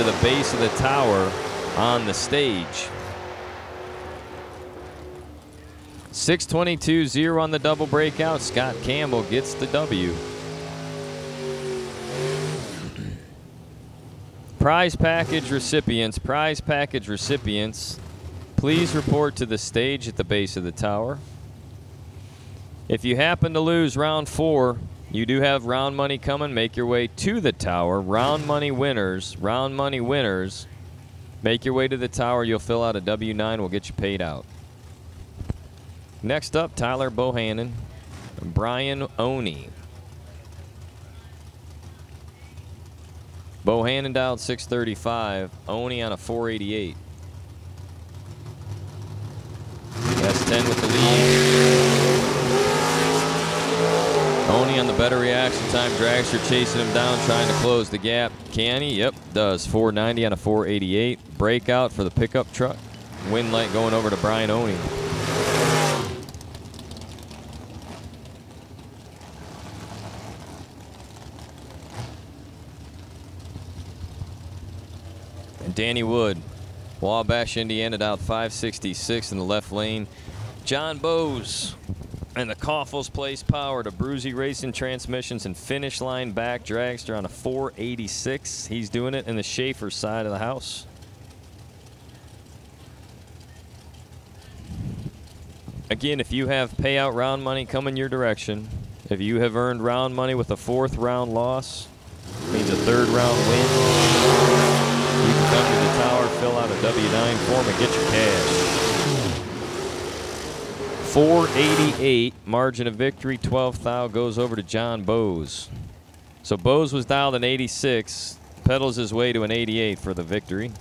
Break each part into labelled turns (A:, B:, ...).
A: to the base of the tower on the stage. 6:22.0 on the double breakout. Scott Campbell gets the W. Prize package recipients, please report to the stage at the base of the tower. If you happen to lose round 4, you do have round money coming. Make your way to the tower. Round money winners, make your way to the tower. You'll fill out a W-9. We'll get you paid out. Next up, Tyler Bohannon, Brian Oney. Bohannon dialed 635, Oney on a 488. S10 with the lead. Oney on the better reaction time. Dragster chasing him down, trying to close the gap. Can he? Yep, does. 490 on a 488. Breakout for the pickup truck. Wind light going over to Brian Oney. Danny Wood, Wabash, Indiana, dialed 566 in the left lane. John Bowes and the Coffles Place Power to Bruzy Racing Transmissions and Finish Line back. Dragster on a 486. He's doing it in the Schaefer side of the house. Again, if you have payout round money coming your direction, if you have earned round money with a 4th round loss, means a 3rd round win, you can come to the tower, fill out a W-9 form, and get your cash. 488, margin of victory, 12th thou goes over to John Bowes. So Bowes was dialed an 86, pedals his way to an 88 for the victory.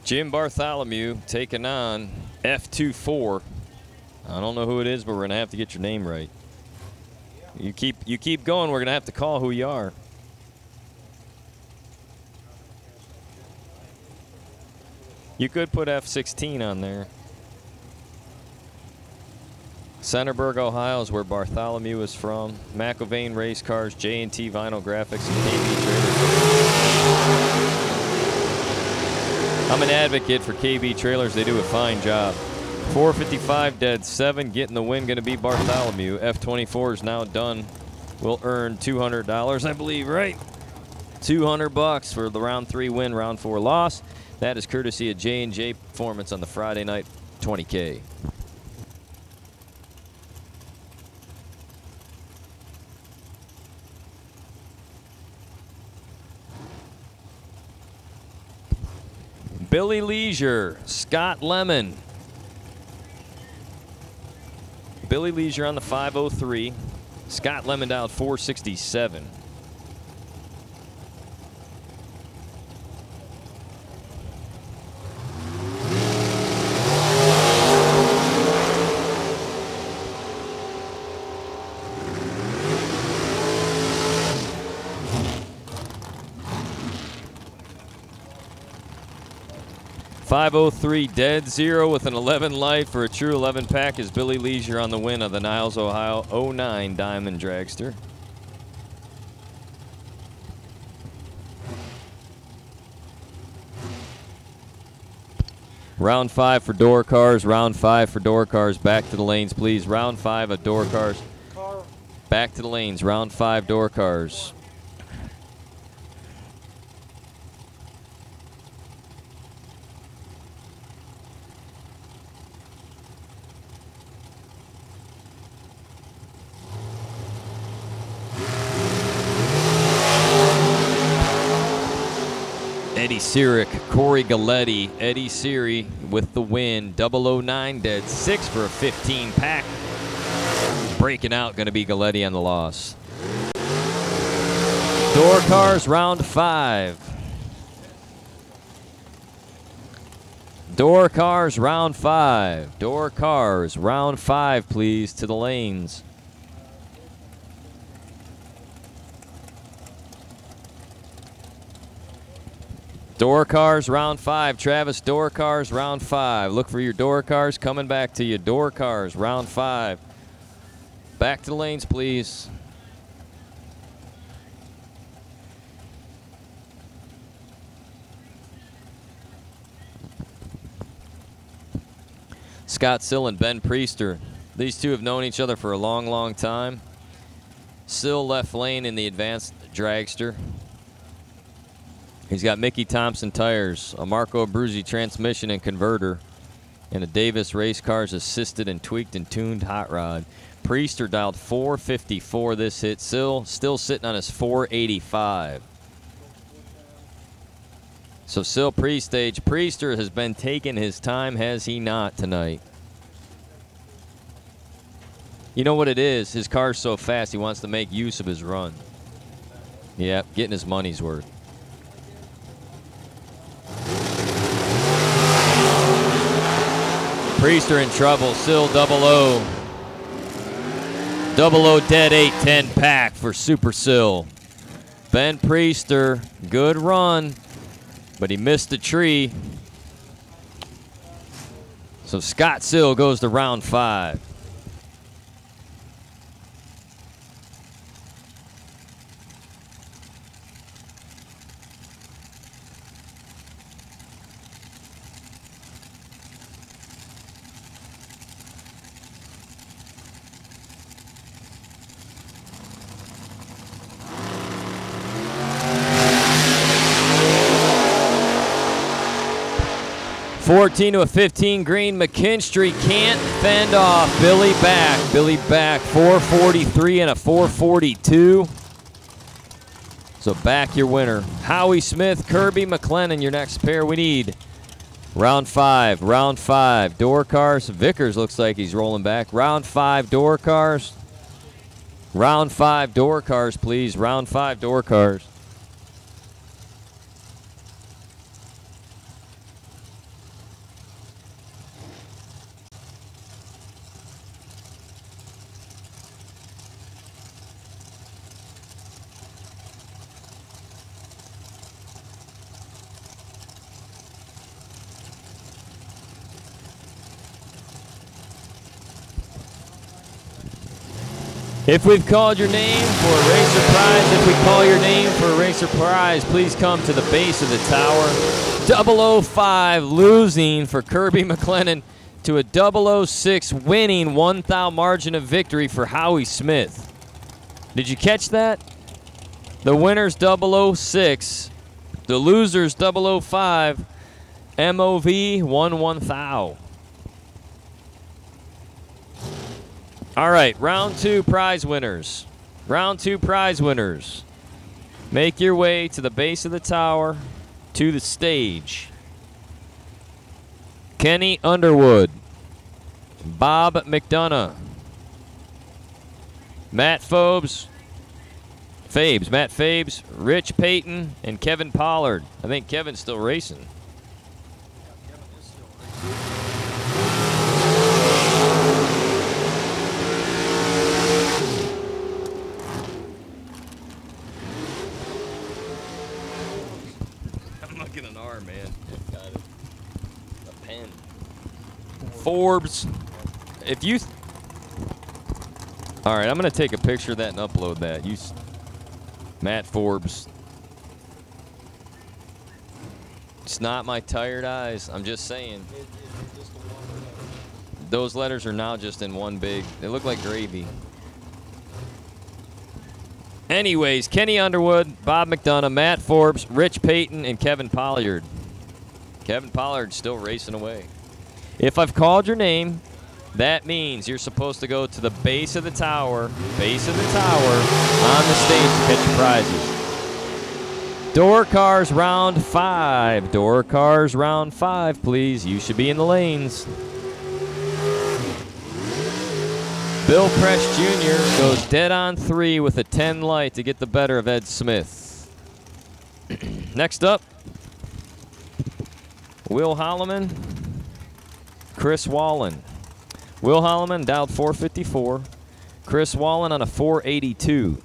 A: Jim Bartholomew taking on F24. I don't know who it is, but we're gonna have to get your name right. You keep going. We're gonna have to call who you are. You could put F16 on there. Centerburg, Ohio is where Bartholomew is from. McIlvain Race Cars, J&T Vinyl Graphics, and KB Trailers. I'm an advocate for KB Trailers. They do a fine job. 455 dead 7. Getting the win going to be Bartholomew. F24 is now done. Will earn $200, I believe, right? $200 for the round 3 win, round 4 loss. That is courtesy of J&J Performance on the Friday night 20K. Billy Leisure, Scott Lemon. Billy Leisure on the 503. Scott Lemon dialed 467. .503 dead 0 with an 11 light for a true 11 pack is Billy Leisure on the win of the Niles, Ohio 09 Diamond Dragster. Round 5 for door cars. Round 5 for door cars. Back to the lanes, please. Round 5 of door cars. Back to the lanes. Round 5 door cars. Eddie Cyric, Corey Galletti, Eddie Siri with the win. 009 dead 6 for a 15 pack. Breaking out going to be Galletti on the loss. Door cars round 5. Door cars round 5. Door cars round 5, please, to the lanes. Door cars, round 5. Travis, door cars, round 5. Look for your door cars coming back to you. Door cars, round 5. Back to the lanes, please. Scott Sill and Ben Priester. These two have known each other for a long, long time. Sill left lane in the advanced dragster. He's got Mickey Thompson tires, a Marco Abruzzi transmission and converter, and a Davis Race Cars assisted and tweaked and tuned hot rod. Priester dialed 454 this hit. Sill still sitting on his 485. So Sill pre-stage. Priester has been taking his time, has he not, tonight? You know what it is? His car's so fast he wants to make use of his run. Yep, getting his money's worth. Priester in trouble. Sill 00. 00 dead 8-10 pack for Super Sill. Ben Priester, good run, but he missed the tree. So Scott Sill goes to round 5. $14 to a 15 green. McKinstry can't fend off Billy Back. Billy Back 443 and a 442. So Back your winner. Howie Smith, Kirby McLennan your next pair. We need round 5. Round 5. Door cars. Vickers looks like he's rolling back. Round 5 door cars. Round 5 door cars, please. Round 5 door cars. If we've called your name for a racer prize, if we call your name for a racer prize, please come to the base of the tower. 005 losing for Kirby McLennan to a 006 winning 1 thou margin of victory for Howie Smith. Did you catch that? The winner's 006, the loser's 005, MOV 1 thou. All right, round 2 prize winners. Round 2 prize winners. Make your way to the base of the tower, to the stage. Kenny Underwood, Bob McDonough, Matt Fabes, Matt Fabes, Rich Payton, and Kevin Pollard. I think Kevin's still racing. Get an R, man. Got it. A pen. Forbes. If you... All right, I'm going to take a picture of that and upload that. Matt Forbes. It's not my tired eyes. I'm just saying. Those letters are now just in one big... They look like gravy. Anyways, Kenny Underwood, Bob McDonough, Matt Forbes, Rich Payton, and Kevin Pollard. Kevin Pollard's still racing away. If I've called your name, that means you're supposed to go to the base of the tower, on the stage to catch your prizes. Door cars round 5. Door cars round 5, please. You should be in the lanes. Bill Presh Jr. goes dead on 3 with a 10 light to get the better of Ed Smith. Next up, Will Holloman, Chris Wallen. Will Holloman dialed 454. Chris Wallen on a 482.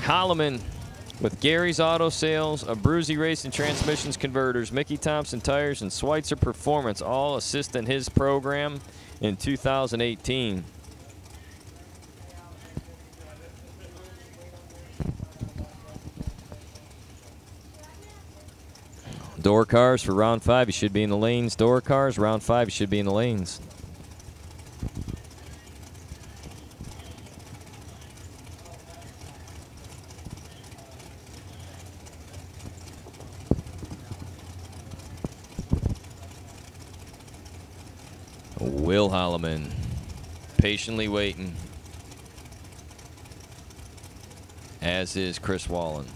A: Holloman with Gary's Auto Sales, Abruzzi Racing Transmissions Converters, Mickey Thompson Tires, and Schweitzer Performance all assist in his program in 2018. Door cars for round 5, you should be in the lanes. Door cars, round 5, you should be in the lanes. Will Holloman, patiently waiting, as is Chris Wallen.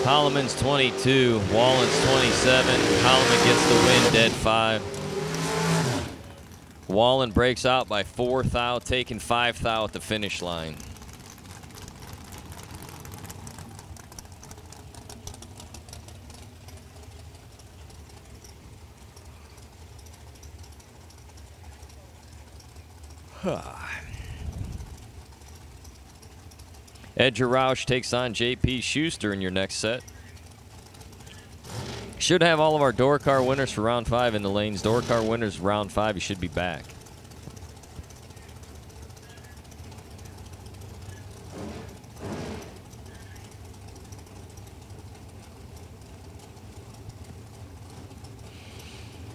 A: Holloman's 22, Wallen's 27. Holloman gets the win, dead 5. Wallen breaks out by 4 thou, taking 5 thou at the finish line. Ed Roush takes on J.P. Schuster in your next set. Should have all of our door car winners for round 5 in the lanes. Door car winners round 5, you should be back.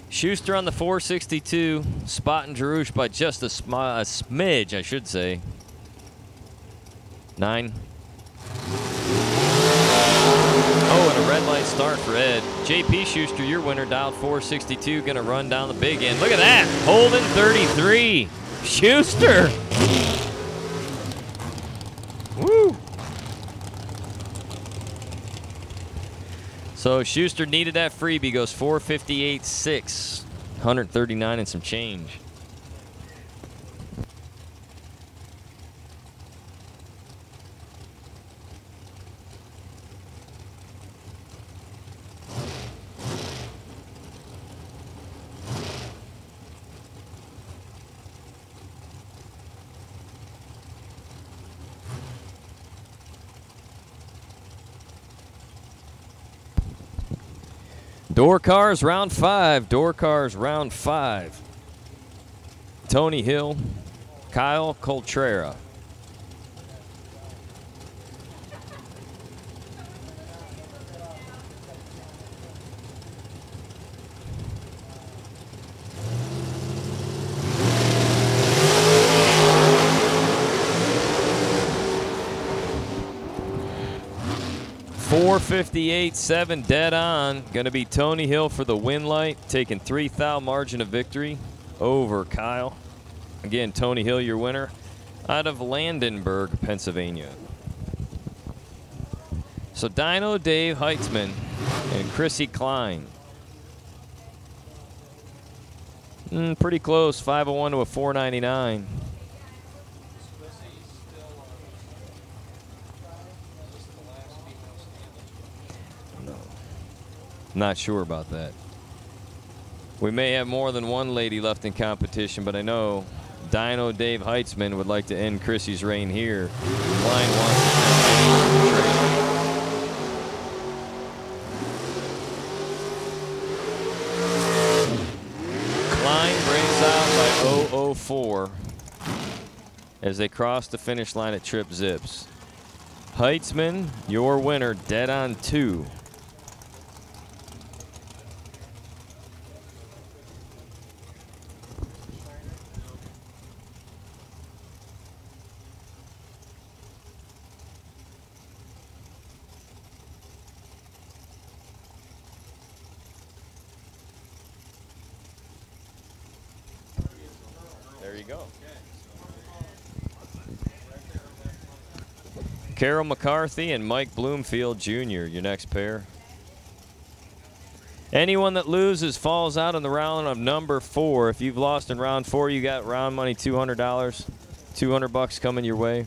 A: Schuster on the 462, spotting Jarouche by just a smidge, I should say. 9. Oh, and a red light start for Ed. J.P. Schuster, your winner, dialed 462, gonna run down the big end. Look at that, holding 33. Schuster. Woo. So Schuster needed that freebie, goes 458.6, 139 and some change. Door cars round 5. Door cars round 5. Tony Hill, Kyle Coltrera. .458.7 dead on. Going to be Tony Hill for the win light, taking 3 thou margin of victory over Kyle. Again, Tony Hill, your winner, out of Landenberg, Pennsylvania. So Dino Dave Heitzman and Chrissy Klein. Pretty close, 501 to a 499. Not sure about that. We may have more than one lady left in competition, but I know Dino Dave Heitzman would like to end Chrissy's reign here. Klein wants to trade. Klein breaks out by 004 as they cross the finish line at Trip Zips. Heitzman, your winner, dead on 2. There you go. Carol McCarthy and Mike Bloomfield Jr., your next pair. Anyone that loses falls out in the round of number 4. If you've lost in round 4, you got round money $200. $200 coming your way.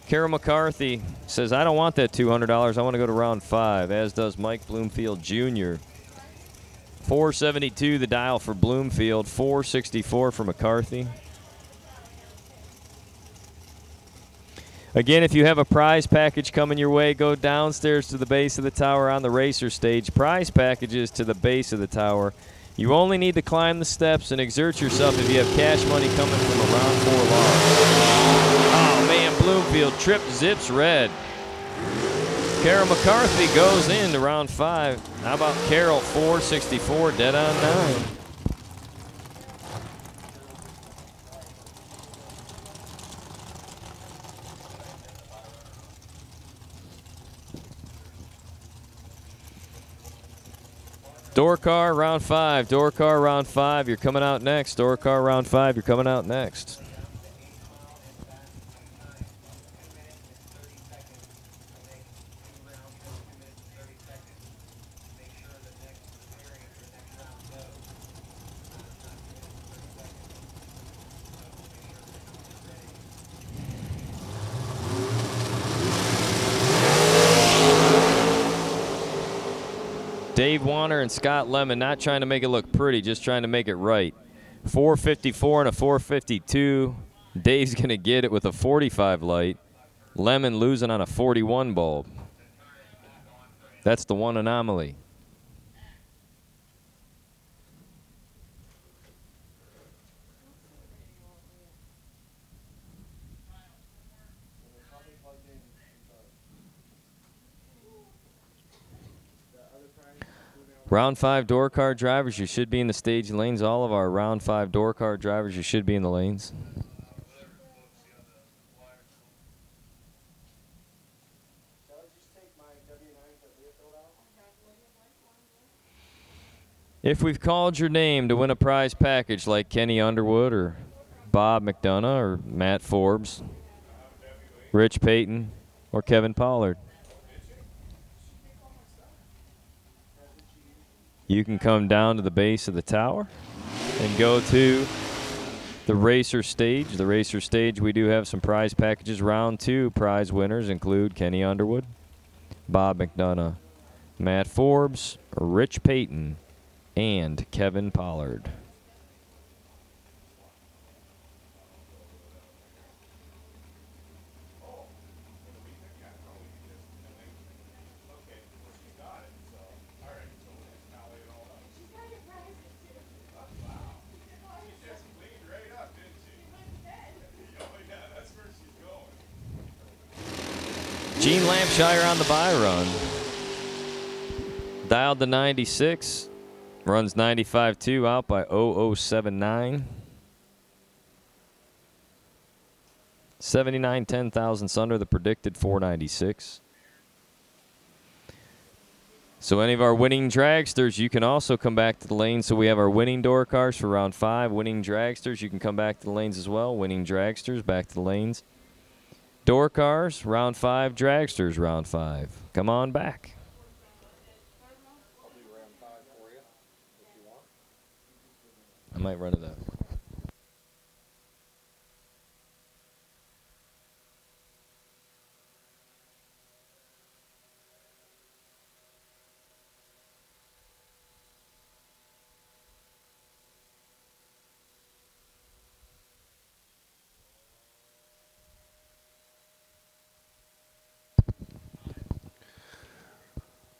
A: Carol McCarthy says, I don't want that $200. I want to go to round 5, as does Mike Bloomfield Jr. 472 the dial for Bloomfield, 464 for McCarthy. Again, if you have a prize package coming your way, go downstairs to the base of the tower on the racer stage. Prize packages to the base of the tower. You only need to climb the steps and exert yourself if you have cash money coming from a round 4 loss. Oh, man, Bloomfield tripped zips red. Carol McCarthy goes into round 5. How about Carol, 464, dead on 9. Door car, round 5. Door car, round 5. You're coming out next. Door car, round 5. You're coming out next. Dave Warner and Scott Lemon not trying to make it look pretty, just trying to make it right. 454 and a 452. Dave's going to get it with a 45 light. Lemon losing on a 41 bulb. That's the one anomaly. Round 5 door car drivers, you should be in the stage lanes. All of our round 5 door car drivers, you should be in the lanes. If we've called your name to win a prize package like Kenny Underwood or Bob McDonough or Matt Forbes, Rich Payton, or Kevin Pollard, you can come down to the base of the tower and go to the racer stage. The racer stage, we do have some prize packages. Round 2 prize winners include Kenny Underwood, Bob McDonough, Matt Forbes, Rich Payton, and Kevin Pollard. Gene Lampshire on the buy run. Dialed to 96. Runs 95.2 out by 0079. 79 ten thousandths under the predicted 496. So any of our winning dragsters, you can also come back to the lane. So we have our winning door cars for round 5. Winning dragsters, you can come back to the lanes as well. Winning dragsters, back to the lanes. Door cars, round 5. Dragsters, round 5. Come on back.
B: I'll do round 5 for you if you want.
A: I might run to that.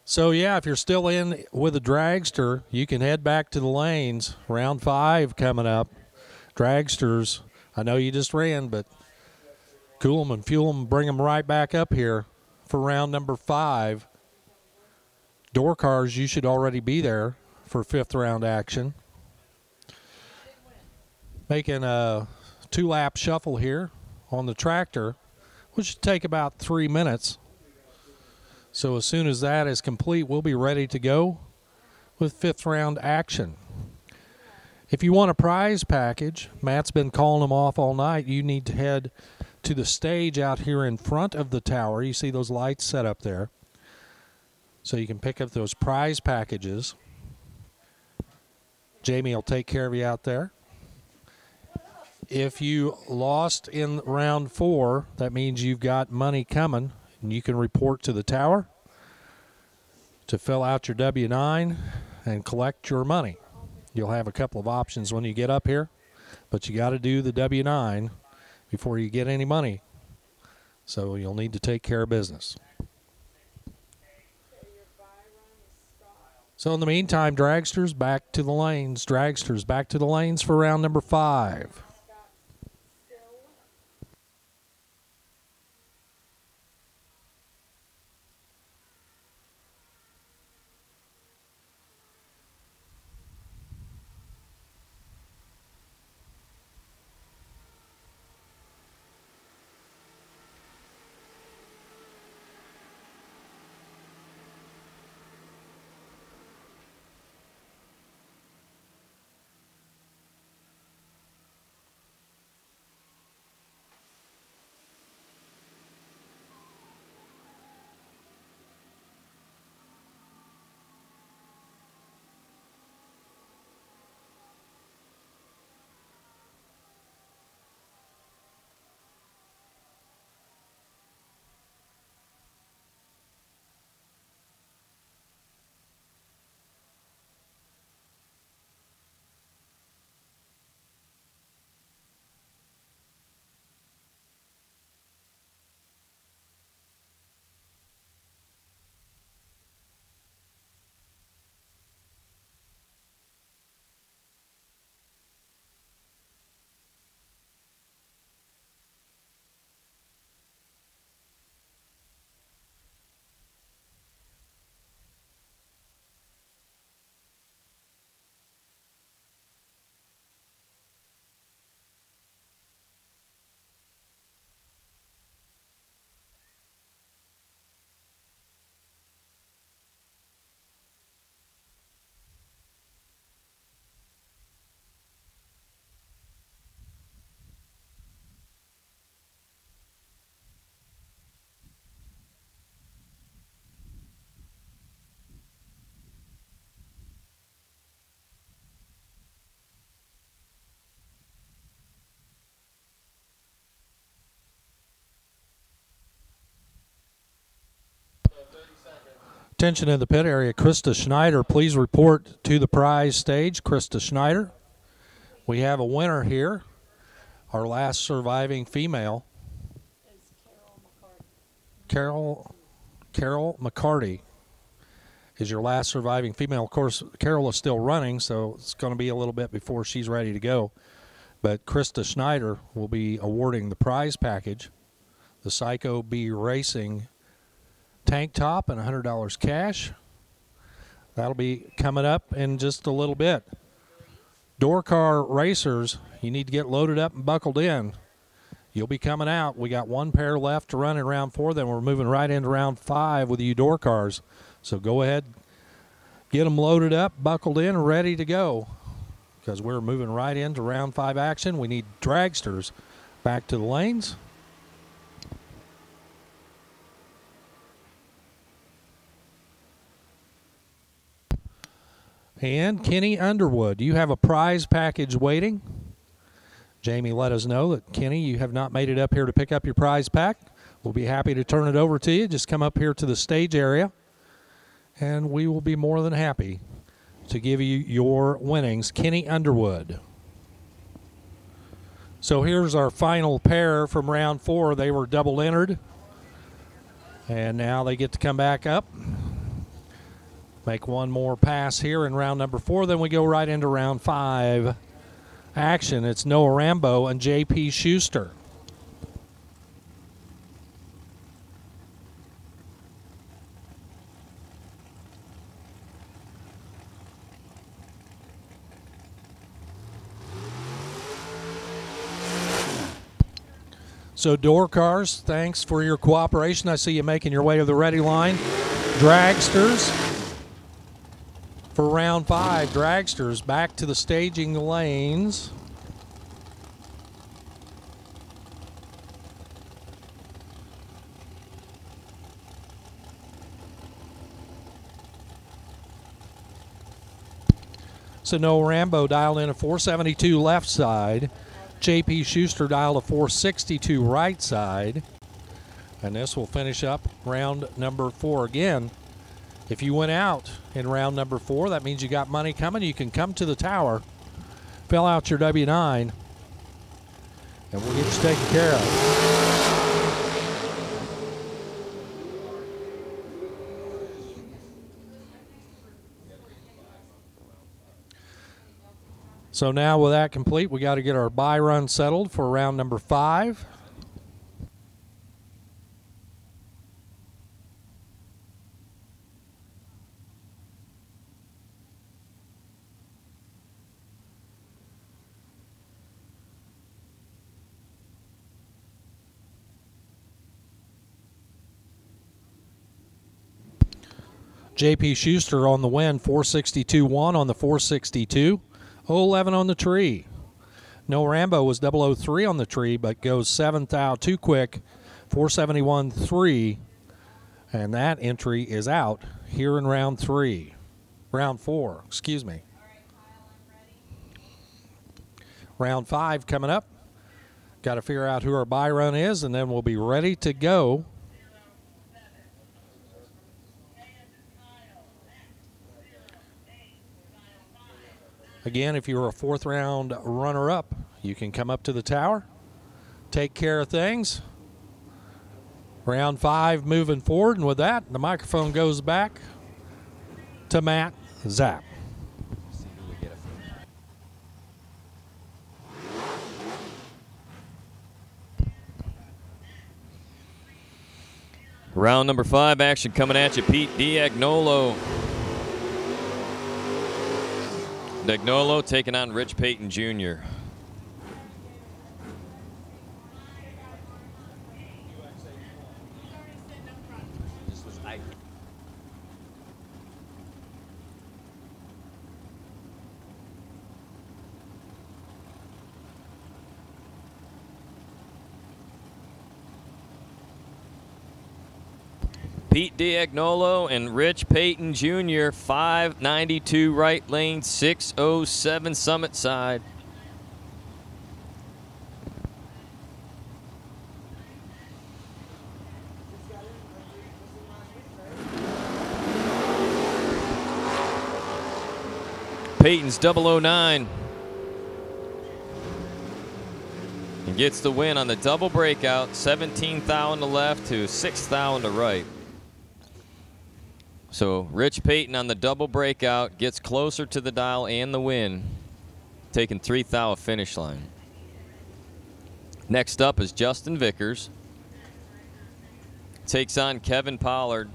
B: So, yeah, if you're still in with a dragster, you can head back to the lanes. Round 5 coming up. Dragsters, I know you just ran, but cool them and fuel them, bring them right back up here for round number 5. Door cars, you should already be there for 5th round action. Making a 2-lap shuffle here on the tractor, which should take about 3 minutes. So as soon as that is complete, we'll be ready to go with 5th round action. If you want a prize package, Matt's been calling them off all night, you need to head to the stage out here in front of the tower. You see those lights set up there. So you can pick up those prize packages. Jamie will take care of you out there. If you lost in round 4, that means you've got money coming, and you can report to the tower to fill out your W-9 and collect your money. You'll have a couple of options when you get up here, but you got to do the W-9 before you get any money. So you'll need to take care of business. So in the meantime, dragsters, back to the lanes. Dragsters, back to the lanes for round number 5. Attention in the pit area, Krista Schneider, please report to the prize stage. Krista Schneider. We have a winner here. Our last surviving female. Carol McCarty is your last surviving female. Of course, Carol is still running, so it's going to be a little bit before she's ready to go. But Krista Schneider will be awarding the prize package, the Psycho B Racing tank top and $100 cash. That'll be coming up in just a little bit. Door car racers, you need to get loaded up and buckled in. You'll be coming out. We got one pair left to run in round 4, then we're moving right into round 5 with you door cars. So go ahead, get them loaded up, buckled in, ready to go, because we're moving right into round 5 action. We need dragsters back to the lanes. And Kenny Underwood, you have a prize package waiting. Jamie let us know that, Kenny, you have not made it up here to pick up your prize pack. We'll be happy to turn it over to you. Just come up here to the stage area, and we will be more than happy to give you your winnings. Kenny Underwood. So here's our final pair from round 4. They were double entered, and now they get to come back up. Make one more pass here in round number 4. Then we go right into round 5 action. It's Noah Rambo and J.P. Schuster. So door cars, thanks for your cooperation. I see you making your way to the ready line. Dragsters. For round 5, dragsters back to the staging lanes. So Noah Rambo dialed in a 472 left side. JP Schuster dialed a 462 right side. And this will finish up round number 4 again. If you went out in round number 4, that means you got money coming. You can come to the tower, fill out your W9, and we'll get you taken care of. So now with that complete, we got to get our buy run settled for round number 5. JP Schuster on the win, 462-1 on the 462. 011 on the tree. No Rambo was 003 on the tree, but goes 7th out too quick, 471-3. And that entry is out here in round 4, excuse me. Round 5 coming up. Got to figure out who our buy run is, and then we'll be ready to go. Again, if you're a 4th round runner-up, you can come up to the tower, take care of things. Round 5 moving forward, and with that, the microphone goes back to Matt Zapp.
A: Round number 5 action coming at you. Pete Diagnolo. Diagnolo taking on Rich Payton Jr. Pete Diagnolo and Rich Payton Jr. 592 right lane, 607 summit side. Payton's 009. And gets the win on the double breakout, 17th thou on the left to 6th thou on the right. So Rich Payton on the double breakout gets closer to the dial and the win, taking 3 thou finish line. Next up is Justin Vickers. Takes on Kevin Pollard.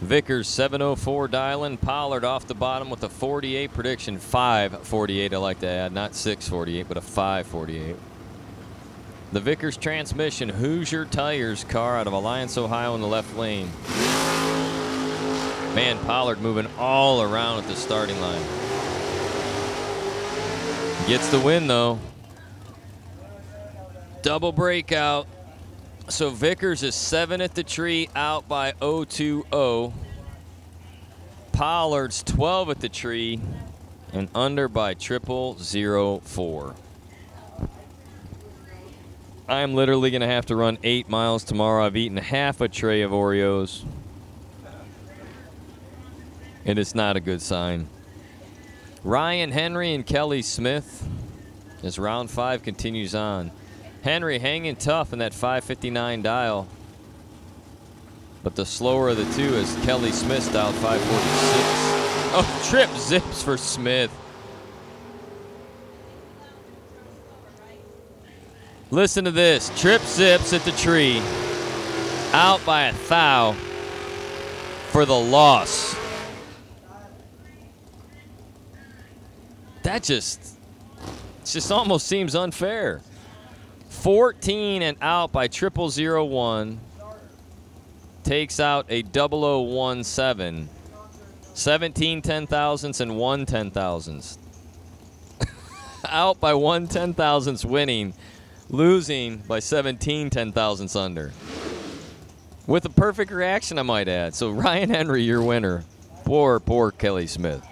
A: Vickers 704 dialing. Pollard off the bottom with a 48 prediction. 548 I like to add. Not 648, but a 548. The Vickers transmission, Hoosier Tires car out of Alliance, Ohio in the left lane. Man, Pollard moving all around at the starting line. Gets the win though. Double breakout. So Vickers is 7 at the tree, out by 020. Pollard's 12 at the tree and under by 0004. I'm literally going to have to run 8 miles tomorrow. I've eaten half a tray of Oreos. And it's not a good sign. Ryan Henry and Kelly Smith as round 5 continues on. Henry hanging tough in that 559 dial. But the slower of the two is Kelly Smith dialed 546. Oh, trip zips for Smith. Listen to this. Trip zips at the tree. Out by a thou for the loss. That just almost seems unfair. 14 and out by 0001. Takes out a 0017. 17 10,000ths and 1 10,000ths. Out by 1 10,000ths winning Losing by 17 10,000ths under. With a perfect reaction, I might add. So Ryan Henry, your winner. Poor Kelly Smith.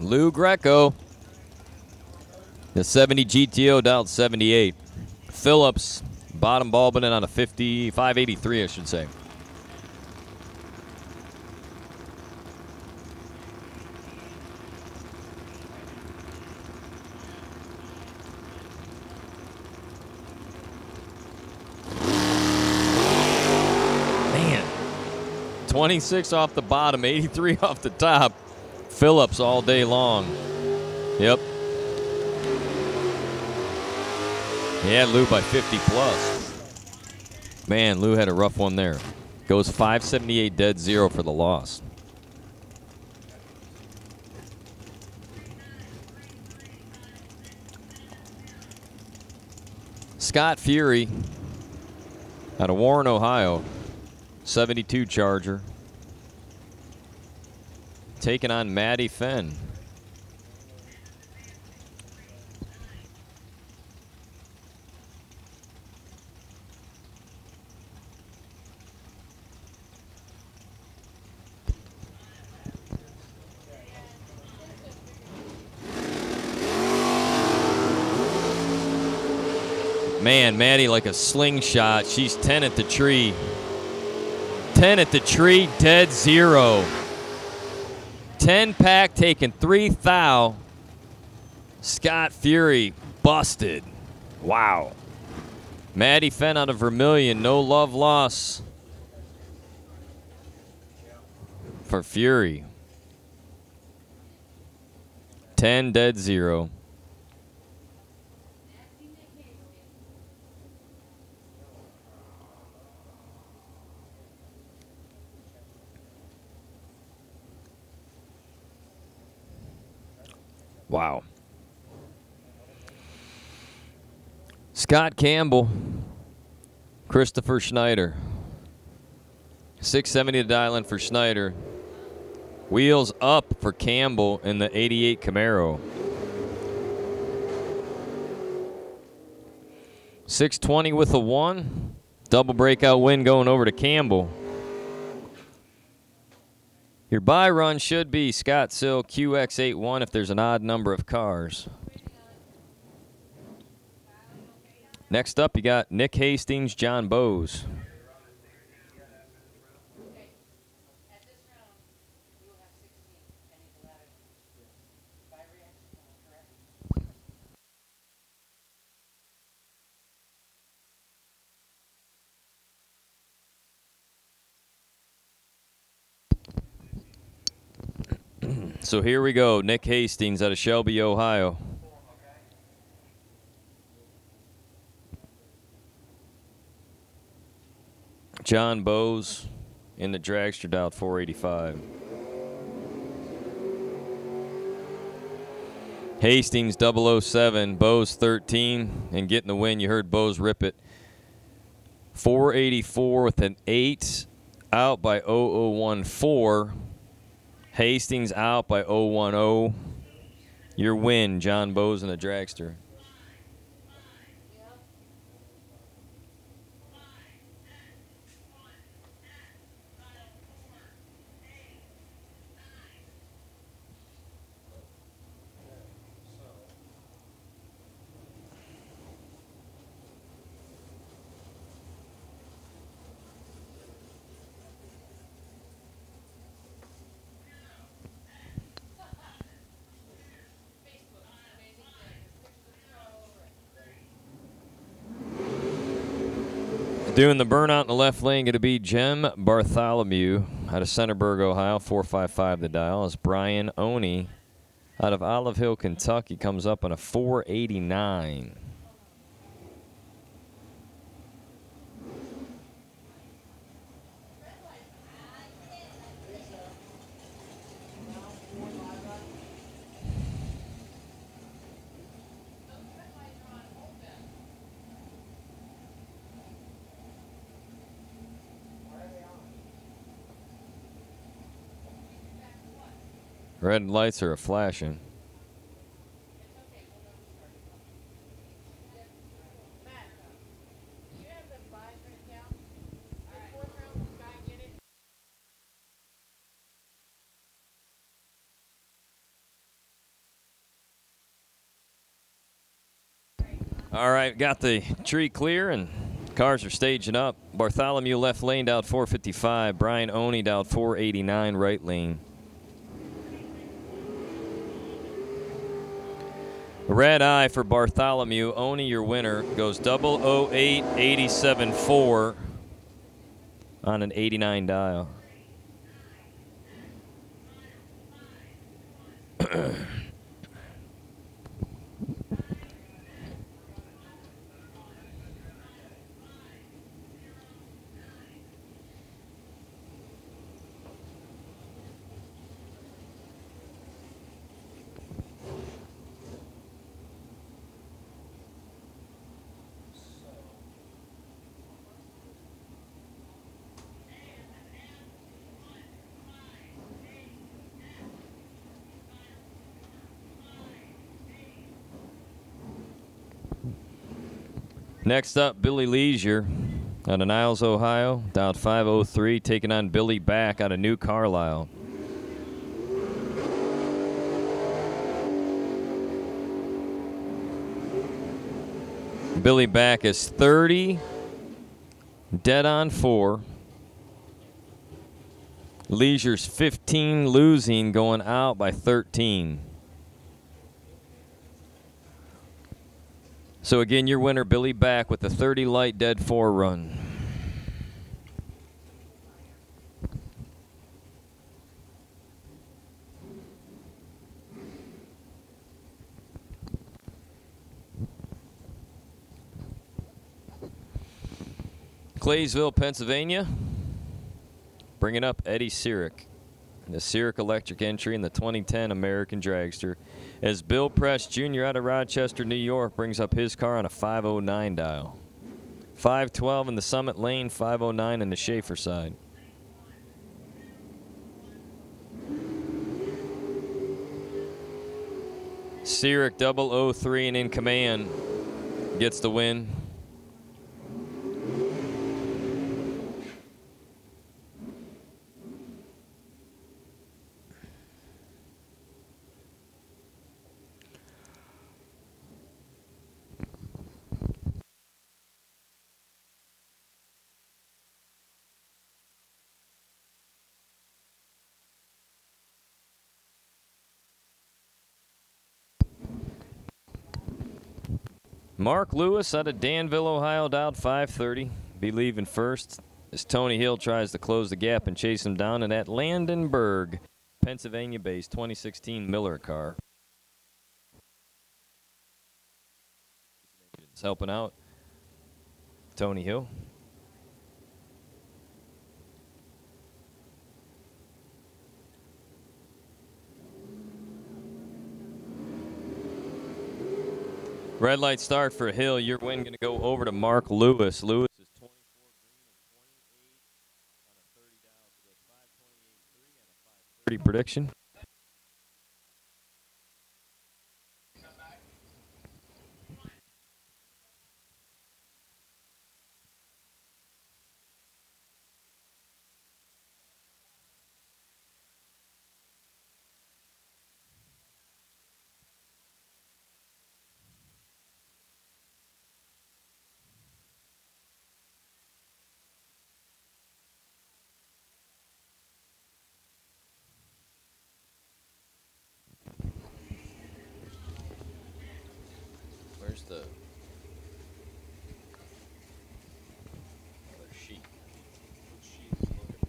A: Lou Greco. The 70 GTO dialed 78. Phillips, bottom ball button on a 583, I should say. Man. 26 off the bottom, 83 off the top. Phillips all day long. Yep. He had Lou by 50 plus. Man, Lou had a rough one there. Goes 578 dead zero for the loss. Scott Fury out of Warren, Ohio. 72 Charger. Taking on Maddie Fenn. Man, Maddie like a slingshot. She's 10 at the tree. 10 at the tree, dead zero. 10 pack taking 3 thou. Scott Fury busted. Wow. Maddie Fenn out of Vermilion, no love loss for Fury. 10 dead zero. Wow. Scott Campbell, Christopher Schneider. 670 to dial in for Schneider. Wheels up for Campbell in the 88 Camaro. 620 with a 1. Double breakout win going over to Campbell. Your buy run should be Scott Sill QX81 if there's an odd number of cars. Next up, you got Nick Hastings, John Bowes. So here we go. Nick Hastings out of Shelby, Ohio. John Bowes in the dragster dialed 485. Hastings 007, Bowes 13, and getting the win. You heard Bowes rip it. 484 with an 8, out by 0014. Hastings out by 010. Your win, John Bowes in the dragster. Doing the burnout in the left lane going to be Jem Bartholomew out of Centerburg, Ohio, 455 the dial. As Brian Oney out of Olive Hill, Kentucky comes up on a 489. Red lights are flashing. All right, got the tree clear and cars are staging up. Bartholomew left lane out 455. Brian Oney out 489 right lane. Red eye for Bartholomew. Oney, your winner, goes 008 87 4 on an 89 dial. Next up, Billy Leisure out of Niles, Ohio, down 503, taking on Billy Back out of New Carlisle. Billy Back is 30, dead on 4. Leisure's 15, losing, going out by 13. So again, your winner, Billy Back, with the 30 light dead 4 run. Claysville, Pennsylvania. Bringing up Eddie Sirik, the Sirik Electric entry in the 2010 American Dragster, as Bill Press Jr. out of Rochester, New York, brings up his car on a 509 dial. 512 in the Summit Lane, 509 in the Schaefer side. Sirik 003 and in command gets the win. Mark Lewis out of Danville, Ohio, dialed 530. Be leaving first as Tony Hill tries to close the gap and chase him down in that Landenberg, Pennsylvania-based 2016 Miller car. It's helping out Tony Hill. Red light start for Hill. Your win going to go over to Mark Lewis. Lewis is 24 green and 28 on a 30 dial. So goes 528.3 and a 530 prediction. Where's the other sheet? What sheet is looking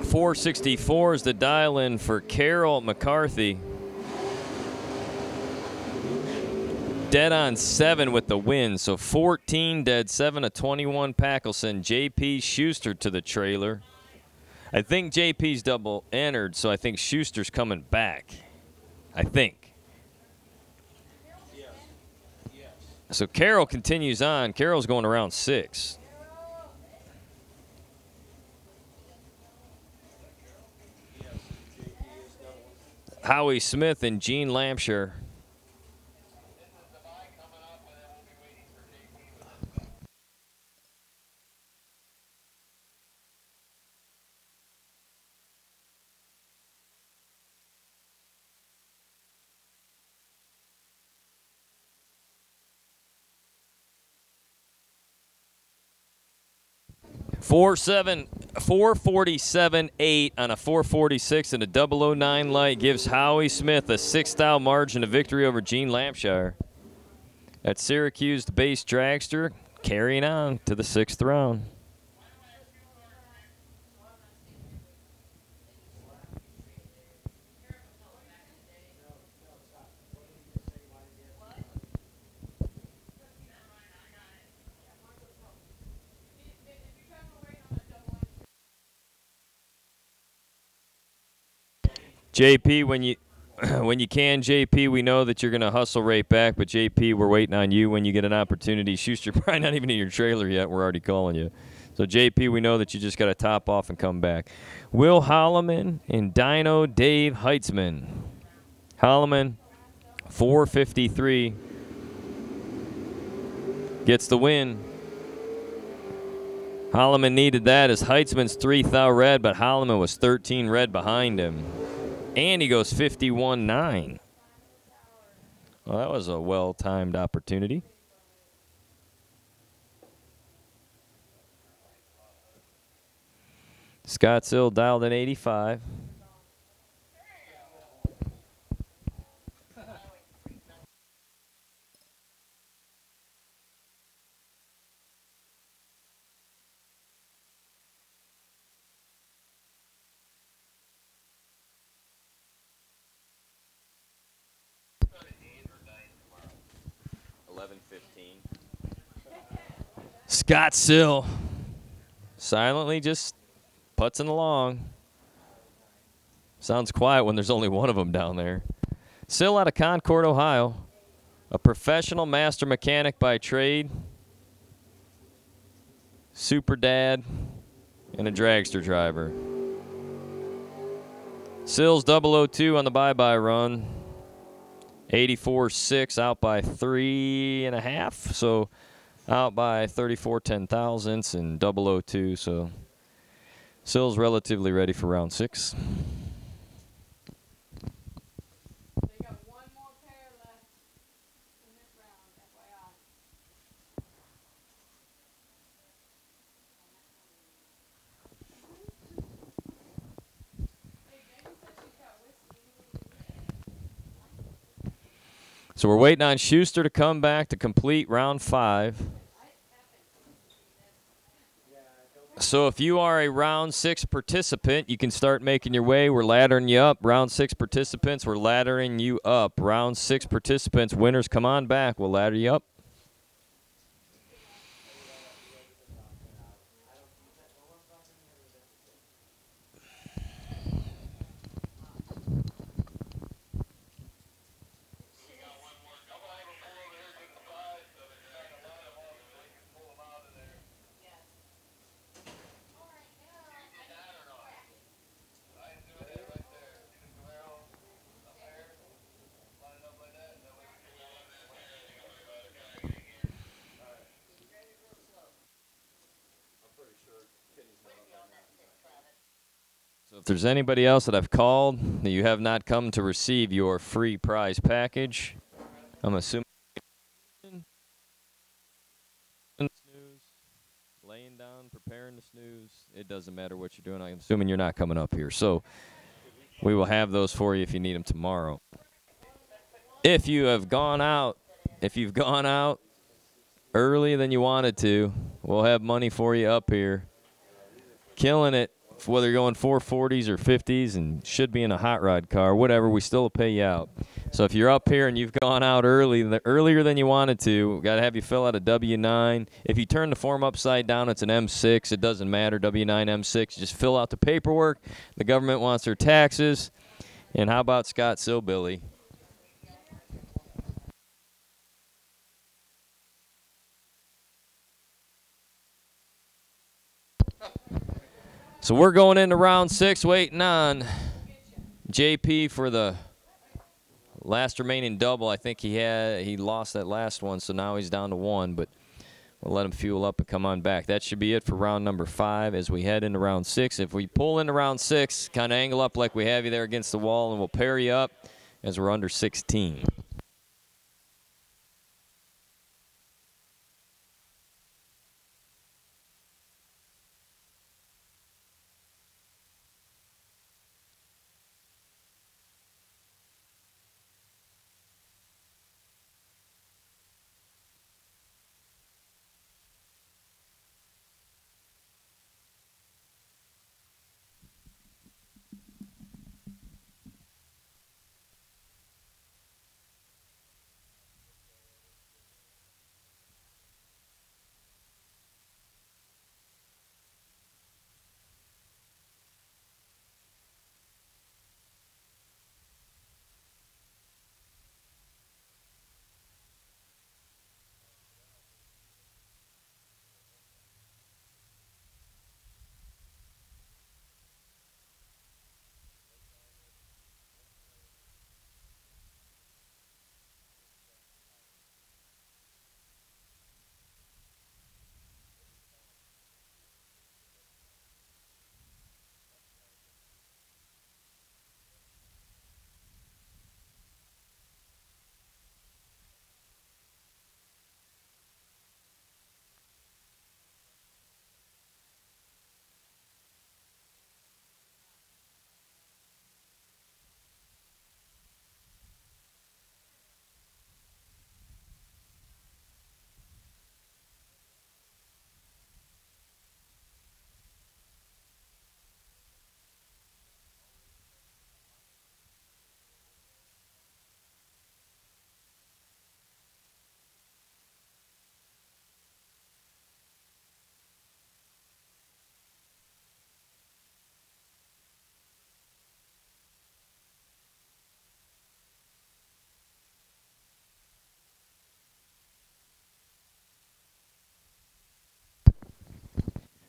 A: for? .464 is the dial-in for Carol McCarthy. Dead on 7 with the win, so 14 dead, 7 of 21 Packelson. JP Schuster to the trailer. I think JP's double entered, so I think Schuster's coming back. I think. Yes. So Carroll continues on. Carroll's going to round 6. Howie Smith and Gene Lampshire. Four 447.8 on a 446 and a 009 light gives Howie Smith a 6-thou margin of victory over Gene Lampshire. At Syracuse, the base dragster carrying on to the 6th round. JP, when you can, JP, we know that you're going to hustle right back, but JP, we're waiting on you when you get an opportunity. Schuster, probably not even in your trailer yet. We're already calling you. So, JP, we know that you just got to top off and come back. Will Holloman and Dino Dave Heitzman. Holloman, 453, gets the win. Holloman needed that as Heitzman's 3-thou red, but Holloman was 13 red behind him. And he goes 51-9. Well, that was a well-timed opportunity. Scott Sill dialed in 85. Scott Sill silently just putzing along. Sounds quiet when there's only one of them down there. Sill out of Concord, Ohio. A professional master mechanic by trade. Super dad and a dragster driver. Sill's 002 on the bye-bye run. 84.6 out by 3.5. So out by 34 10,000ths and 002. So Sill's relatively ready for round 6. So we're waiting on Schuster to come back to complete round 5. So if you are a round 6 participant, you can start making your way. We're laddering you up. Round 6 participants, we're laddering you up. Round 6 participants, winners, come on back. We'll ladder you up. So if there's anybody else that I've called that you have not come to receive your free prize package, I'm assuming laying down, preparing to snooze. It doesn't matter what you're doing. I'm assuming you're not coming up here. So we will have those for you if you need them tomorrow. If you have gone out, earlier than you wanted to, we'll have money for you up here. Killing it. Whether you're going 440s or 50s and should be in a hot rod car, whatever, we still will pay you out. So if you're up here and you've gone out earlier than you wanted to, we've got to have you fill out a W-9. If you turn the form upside down, it's an M6. It doesn't matter, W-9, M6. Just fill out the paperwork. The government wants their taxes. And how about Scott Sill, Billy? So we're going into round 6, waiting on JP for the last remaining double. I think he lost that last one, so now he's down to 1, but we'll let him fuel up and come on back. That should be it for round number 5 as we head into round 6. If we pull into round 6, kind of angle up like we have you there against the wall, and we'll pair you up as we're under 16.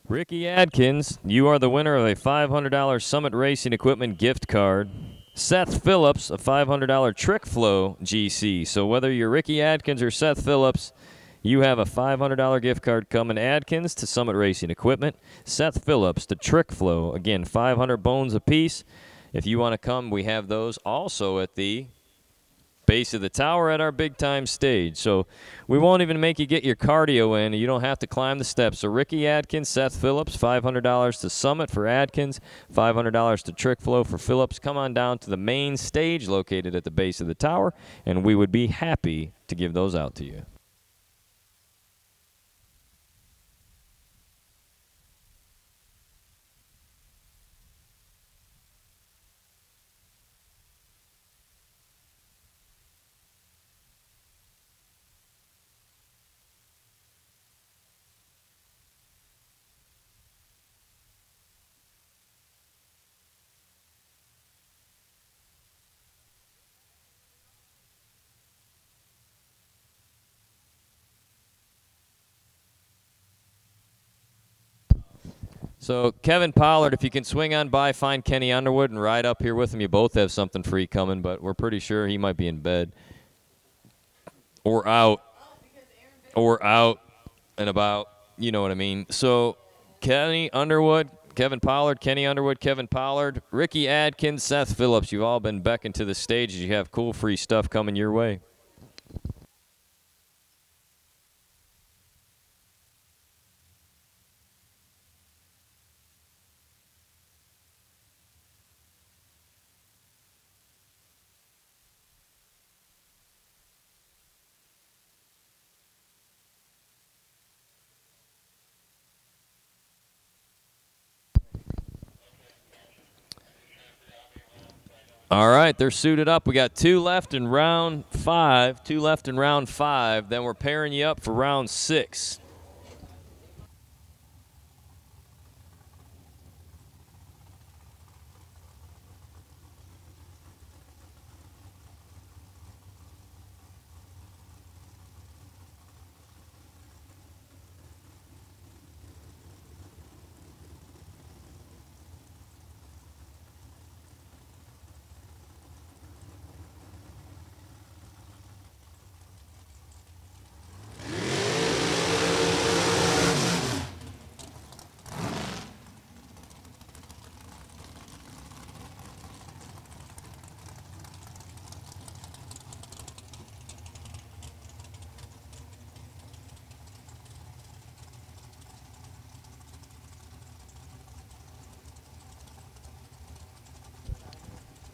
A: Ricky Adkins, you are the winner of a $500 Summit Racing Equipment gift card. Seth Phillips, a $500 Trick Flow GC. So whether you're Ricky Adkins or Seth Phillips, you have a $500 gift card coming. Adkins to Summit Racing Equipment. Seth Phillips to Trick Flow. Again, 500 bones apiece. If you want to come, we have those also at the base of the tower at our big time stage. So we won't even make you get your cardio in. You don't have to climb the steps. So Ricky Adkins, Seth Phillips, $500 to Summit for Adkins, $500 to Trick Flow for Phillips. Come on down to the main stage located at the base of the tower, and we would be happy to give those out to you. So Kevin Pollard, if you can swing on by, find Kenny Underwood and ride up here with him. You both have something free coming, but we're pretty sure he might be in bed or out and about. You know what I mean. So Kenny Underwood, Kevin Pollard, Kenny Underwood, Kevin Pollard, Ricky Adkins, Seth Phillips. You've all been beckoned to the stage as you have cool free stuff coming your way. All right, they're suited up. We got 2 left in round 5. 2 left in round 5. Then we're pairing you up for round 6.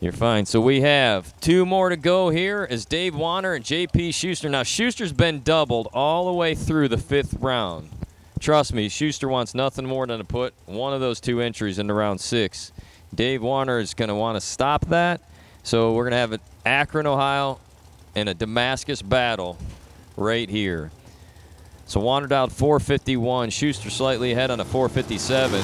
A: You're fine. So we have 2 more to go here as Dave Warner and J.P. Schuster. Now, Schuster's been doubled all the way through the 5th round. Trust me, Schuster wants nothing more than to put one of those 2 entries into round 6. Dave Warner is going to want to stop that. So we're going to have an Akron, Ohio, and a Damascus battle right here. So Warner dialed 451. Schuster slightly ahead on a 457.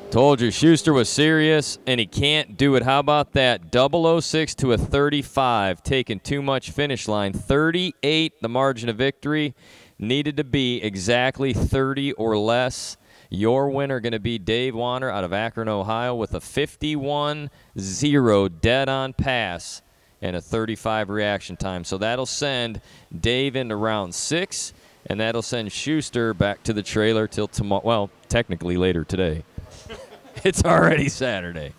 A: Told you, Schuster was serious, and he can't do it. How about that? 006 to a 35, taking too much finish line. 38, the margin of victory. Needed to be exactly 30 or less. Your winner going to be Dave Warner out of Akron, Ohio, with a 51-0 dead-on pass and a 35 reaction time. So that'll send Dave into round 6, and that'll send Schuster back to the trailer till tomorrow. Well, technically later today. It's already Saturday.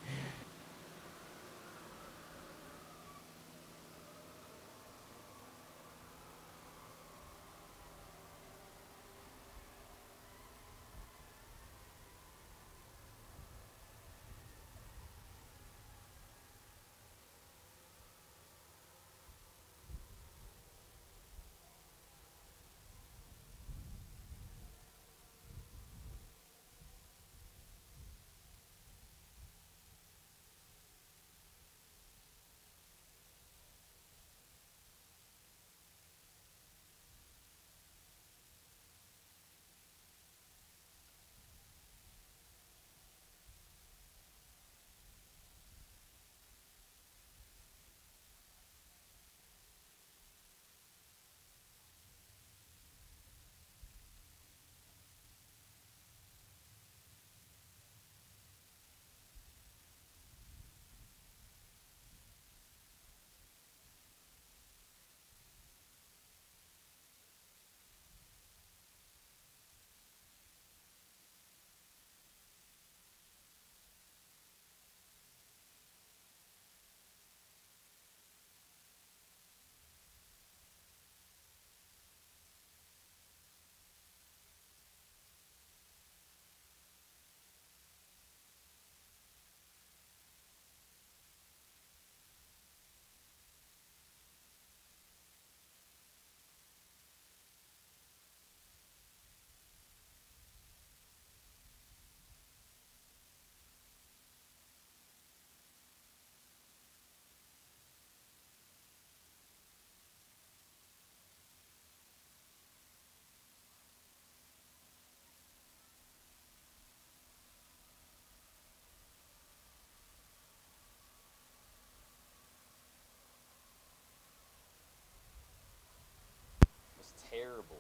A: Terrible.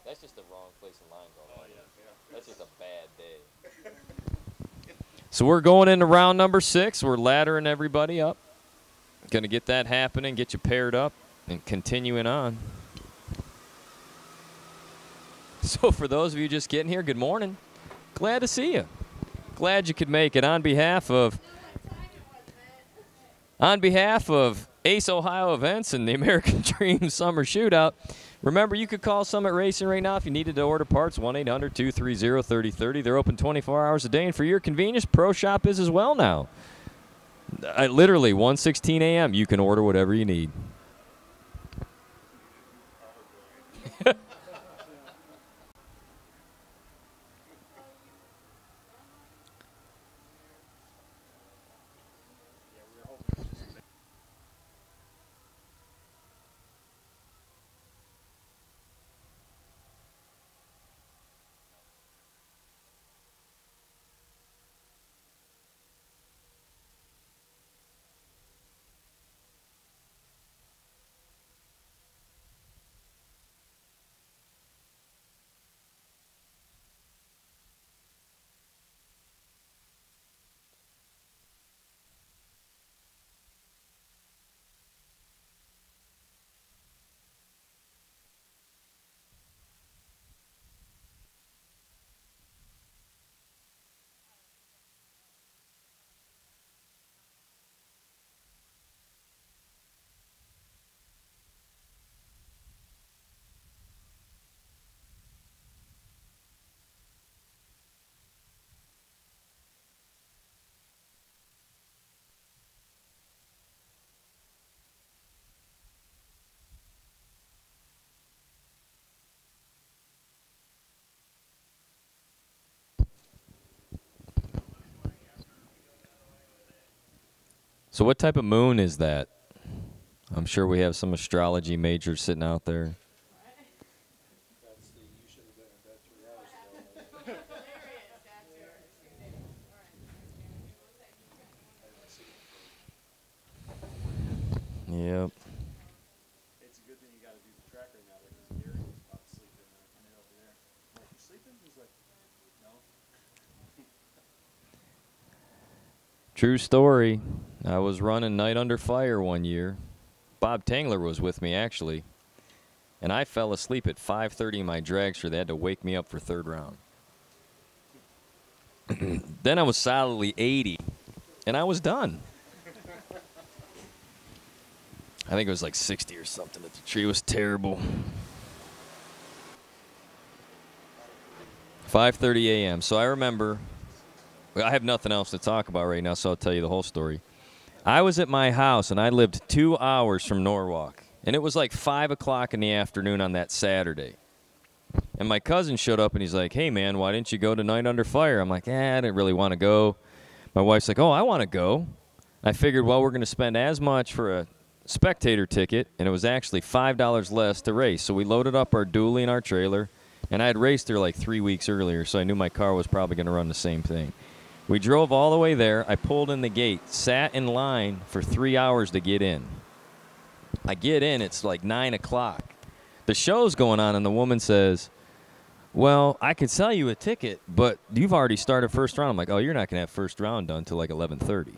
A: That's just the wrong place in line going on. That's just a bad day. So we're going into round number 6. We're laddering everybody up. Going to get that happening, get you paired up, and continuing on. So for those of you just getting here, good morning. Glad to see you. Glad you could make it. On behalf of Ace Ohio Events and the American Dream Summer Shootout, remember, you could call Summit Racing right now if you needed to order parts, 1-800-230-3030. They're open 24 hours a day, and for your convenience, Pro Shop is as well now. Literally, 1:16 a.m., you can order whatever you need. So what type of moon is that? I'm sure we have some astrology majors sitting out there. Yep.
C: It's a good thing you got to do the track right now because Gary was about to sleep in there over there. I'm like, you sleeping? He's like, no.
A: True story. I was running Night Under Fire one year. Bob Tangler was with me, actually. And I fell asleep at 5:30 in my dragster. They had to wake me up for third round. Then I was solidly 80, and I was done. I think it was like 60 or something at the tree. It was terrible. 5:30 a.m. So I remember, I have nothing else to talk about right now, so I'll tell you the whole story. I was at my house, and I lived 2 hours from Norwalk. And it was like 5 o'clock in the afternoon on that Saturday. And my cousin showed up, and he's like, hey, man, why didn't you go to Night Under Fire? I'm like, I didn't really want to go. My wife's like, oh, I want to go. I figured, well, we're going to spend as much for a spectator ticket, and it was actually $5 less to race. So we loaded up our dually and our trailer, and I had raced there like 3 weeks earlier, so I knew my car was probably going to run the same thing. We drove all the way there. I pulled in the gate, sat in line for 3 hours to get in. I get in, it's like 9 o'clock. The show's going on, and the woman says, well, I could sell you a ticket, but you've already started first round. I'm like, oh, you're not going to have first round done until like 11:30.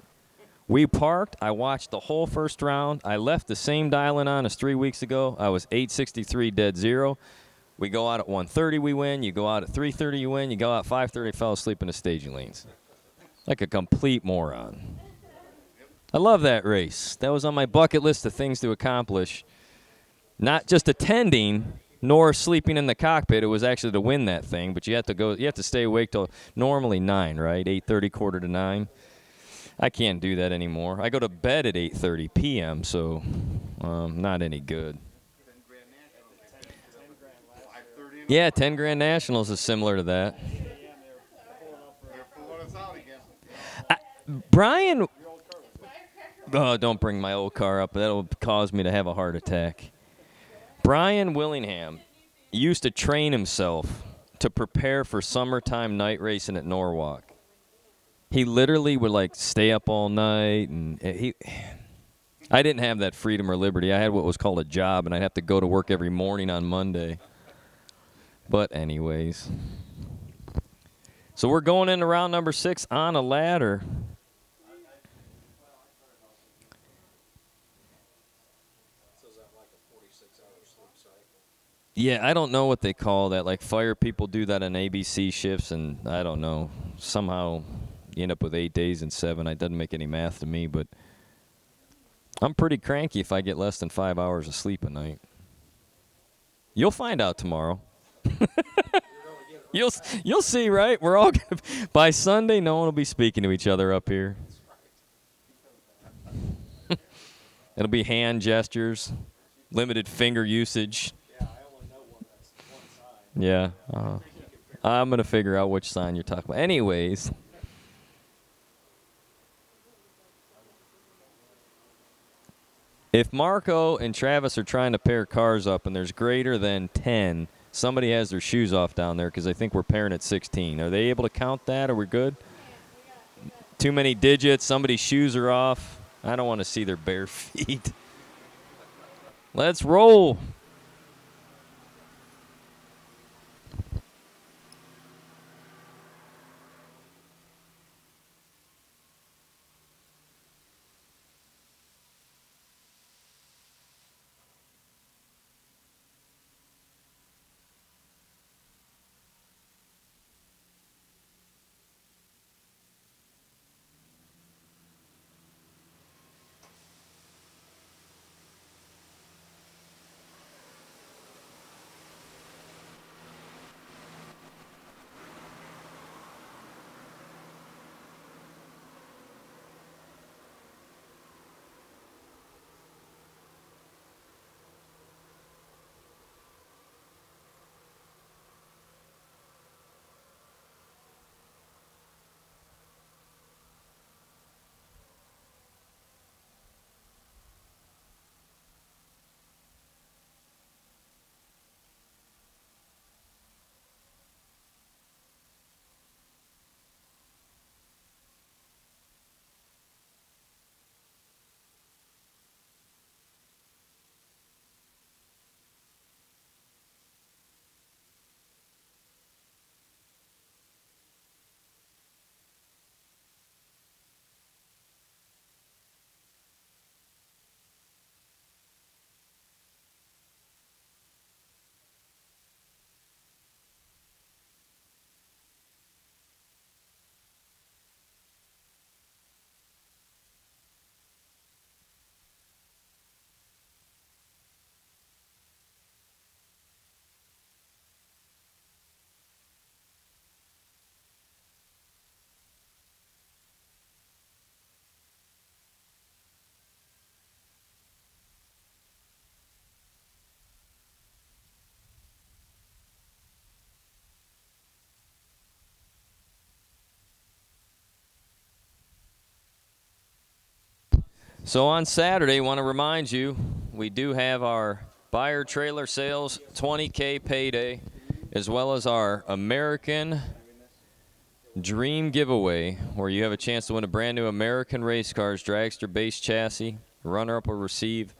A: We parked. I watched the whole first round. I left the same dialing on as 3 weeks ago. I was 863 dead zero. We go out at 1:30, we win. You go out at 3:30, you win. You go out at 5:30, I fell asleep in the staging lanes. Like a complete moron. I love that race. That was on my bucket list of things to accomplish. Not just attending, nor sleeping in the cockpit. It was actually to win that thing, but you have to go. You have to stay awake till normally 9, right? 8:30, quarter to 9. I can't do that anymore. I go to bed at 8:30 p.m., so not any good. Yeah, 10 Grand Nationals is similar to that. Brian, oh, don't bring my old car up. That'll cause me to have a heart attack. Brian Willingham used to train himself to prepare for summertime night racing at Norwalk. He literally would like stay up all night, and I didn't have that freedom or liberty. I had what was called a job, and I'd have to go to work every morning on Monday. But anyways, so we're going into round number 6 on a ladder. Yeah, I don't know what they call that. Like fire people do that on ABC shifts, and I don't know. Somehow you end up with 8 days and 7. It doesn't make any math to me, but I'm pretty cranky if I get less than 5 hours of sleep a night. You'll find out tomorrow. You'll see, right? We're all gonna, by Sunday, no one will be speaking to each other up here. It'll be hand gestures, limited finger usage. Yeah, I'm going to figure out which sign you're talking about. Anyways, if Marco and Travis are trying to pair cars up and there's greater than 10, somebody has their shoes off down there because I think we're pairing at 16. Are they able to count that? Are we good? Too many digits. Somebody's shoes are off. I don't want to see their bare feet. Let's roll. So on Saturday, want to remind you, we do have our buyer trailer sales 20K payday, as well as our American Dream giveaway, where you have a chance to win a brand new American Race Cars Dragster base chassis. Runner-up will receive